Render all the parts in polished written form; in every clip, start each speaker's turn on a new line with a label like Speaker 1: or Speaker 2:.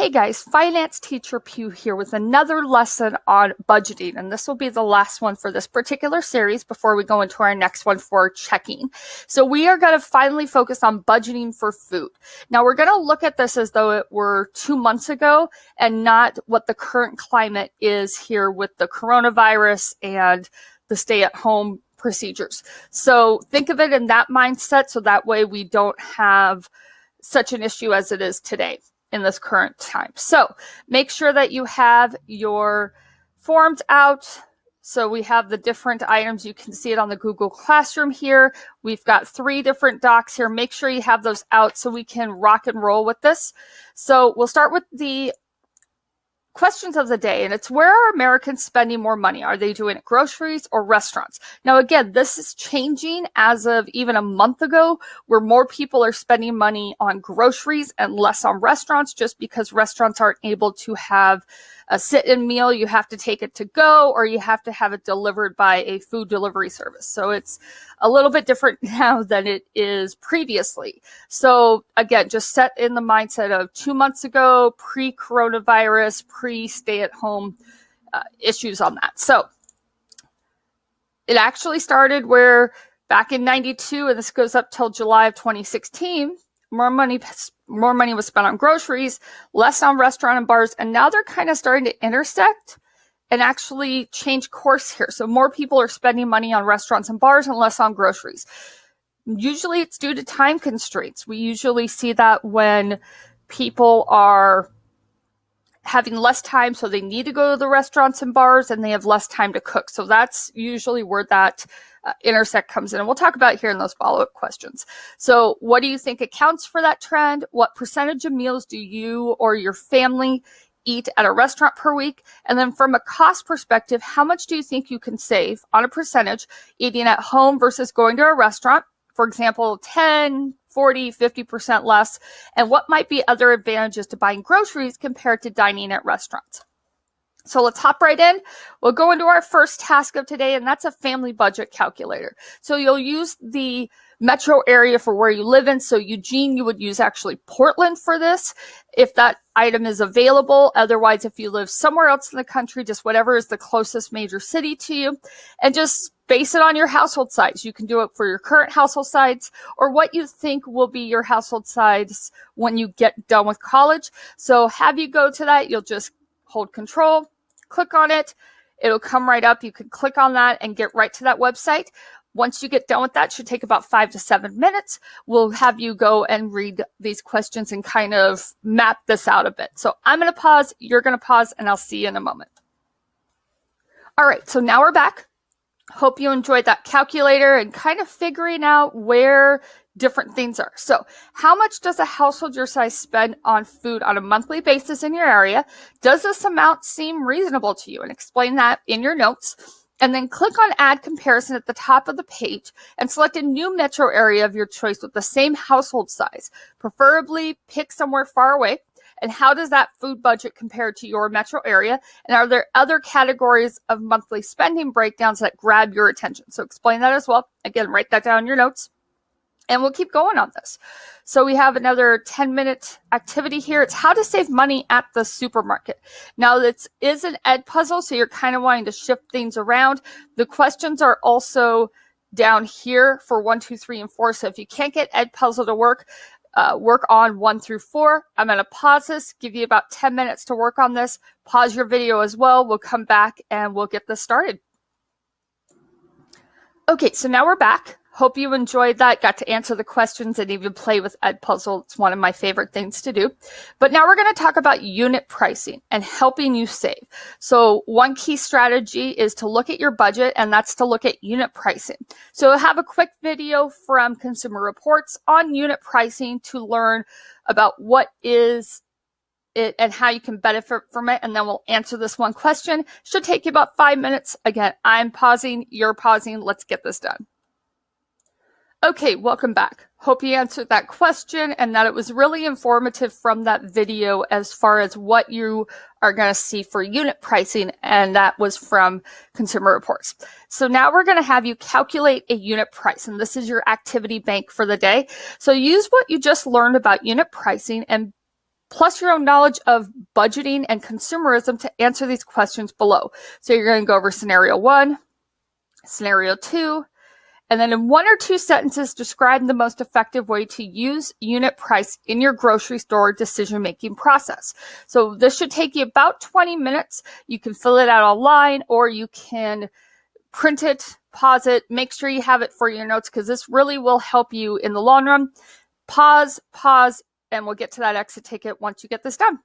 Speaker 1: Hey guys, Finance Teacher Pew here with another lesson on budgeting, and this will be the last one for this particular series before we go into our next one for checking. So we are going to finally focus on budgeting for food. Now we're going to look at this as though it were 2 months ago and not what the current climate is here with the coronavirus and the stay-at-home procedures. So think of it in that mindset so that way we don't have such an issue as it is today in this current time. So make sure that you have your forms out. So we have the different items. You can see it on the Google Classroom here. We've got 3 different docs here. Make sure you have those out so we can rock and roll with this. So we'll start with the questions of the day, and it's, where are Americans spending more money? Are they doing it groceries or restaurants? Now, again, this is changing as of even a month ago, where more people are spending money on groceries and less on restaurants, just because restaurants aren't able to have a sit-in meal. You have to take it to go, or you have to have it delivered by a food delivery service. So it's a little bit different now than it is previously. So again, just set in the mindset of 2 months ago, pre-coronavirus, pre-stay-at-home issues on that. So it actually started where back in 92, and this goes up till July of 2016, more money was spent on groceries, less on restaurant and bars, and now they're kind of starting to intersect and actually change course here. So more people are spending money on restaurants and bars and less on groceries. Usually it's due to time constraints. We usually see that when people are having less time, so they need to go to the restaurants and bars, and they have less time to cook. So that's usually where that intersect comes in. And we'll talk about here in those follow-up questions. So what do you think accounts for that trend? What percentage of meals do you or your family eat at a restaurant per week? And then from a cost perspective, how much do you think you can save on a percentage eating at home versus going to a restaurant? For example, 10, 40, 50% less. And what might be other advantages to buying groceries compared to dining at restaurants? So let's hop right in. We'll go into our first task of today, and that's a family budget calculator. So you'll use the metro area for where you live in. So Eugene, you would use actually Portland for this, if that item is available. Otherwise, if you live somewhere else in the country, just whatever is the closest major city to you, and just base it on your household size. You can do it for your current household size or what you think will be your household size when you get done with college. So have you go to that, you'll just hold control, click on it. It'll come right up. You can click on that and get right to that website. Once you get done with that, it should take about 5 to 7 minutes. We'll have you go and read these questions and kind of map this out a bit. So I'm going to pause, you're going to pause, and I'll see you in a moment. All right, so now we're back. Hope you enjoyed that calculator and kind of figuring out where different things are. So how much does a household your size spend on food on a monthly basis in your area? Does this amount seem reasonable to you? And explain that in your notes. And then click on Add Comparison at the top of the page and select a new metro area of your choice with the same household size. Preferably pick somewhere far away. And how does that food budget compare to your metro area? And are there other categories of monthly spending breakdowns that grab your attention? So explain that as well. Again, write that down in your notes. And we'll keep going on this. So we have another 10-minute activity here. It's how to save money at the supermarket. Now, this is an ed puzzle, so you're kind of wanting to shift things around. The questions are also down here for 1, 2, 3, and 4. So if you can't get ed puzzle to work on 1 through 4. I'm going to pause this, give you about 10 minutes to work on this. Pause your video as well. We'll come back and we'll get this started. Okay, so now we're back. Hope you enjoyed that, got to answer the questions and even play with Ed Puzzle. It's one of my favorite things to do. But now we're going to talk about unit pricing and helping you save. So one key strategy is to look at your budget, and that's to look at unit pricing. So I have a quick video from Consumer Reports on unit pricing to learn about what is it and how you can benefit from it. And then we'll answer this one question. Should take you about 5 minutes. Again, I'm pausing, you're pausing. Let's get this done. Okay, welcome back. Hope you answered that question and that it was really informative from that video as far as what you are going to see for unit pricing, and that was from Consumer Reports. So now we're going to have you calculate a unit price, and this is your activity bank for the day. So use what you just learned about unit pricing and plus your own knowledge of budgeting and consumerism to answer these questions below. So you're going to go over scenario 1, scenario 2, and then in 1 or 2 sentences, describe the most effective way to use unit price in your grocery store decision-making process. So this should take you about 20 minutes. You can fill it out online, or you can print it, pause it, make sure you have it for your notes, because this really will help you in the long run. Pause, and we'll get to that exit ticket once you get this done.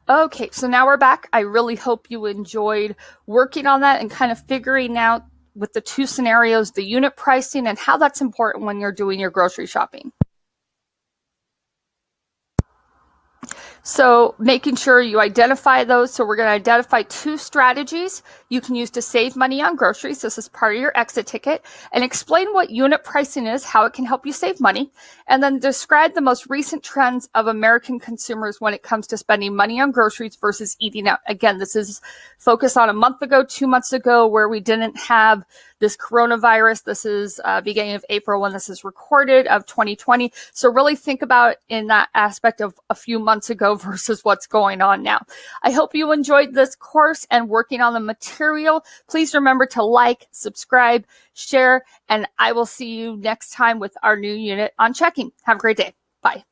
Speaker 1: Okay, so now we're back. I really hope you enjoyed working on that and kind of figuring out with the 2 scenarios, the unit pricing and how that's important when you're doing your grocery shopping. So making sure you identify those. So we're going to identify 2 strategies you can use to save money on groceries. This is part of your exit ticket, and explain what unit pricing is, how it can help you save money, and then describe the most recent trends of American consumers when it comes to spending money on groceries versus eating out. Again, this is focused on a month ago, 2 months ago, where we didn't have this coronavirus. This is beginning of April when this is recorded of 2020. So really think about in that aspect of a few months ago versus what's going on now. I hope you enjoyed this course and working on the material. Please remember to like, subscribe, share, and I will see you next time with our new unit on checking. Have a great day. Bye.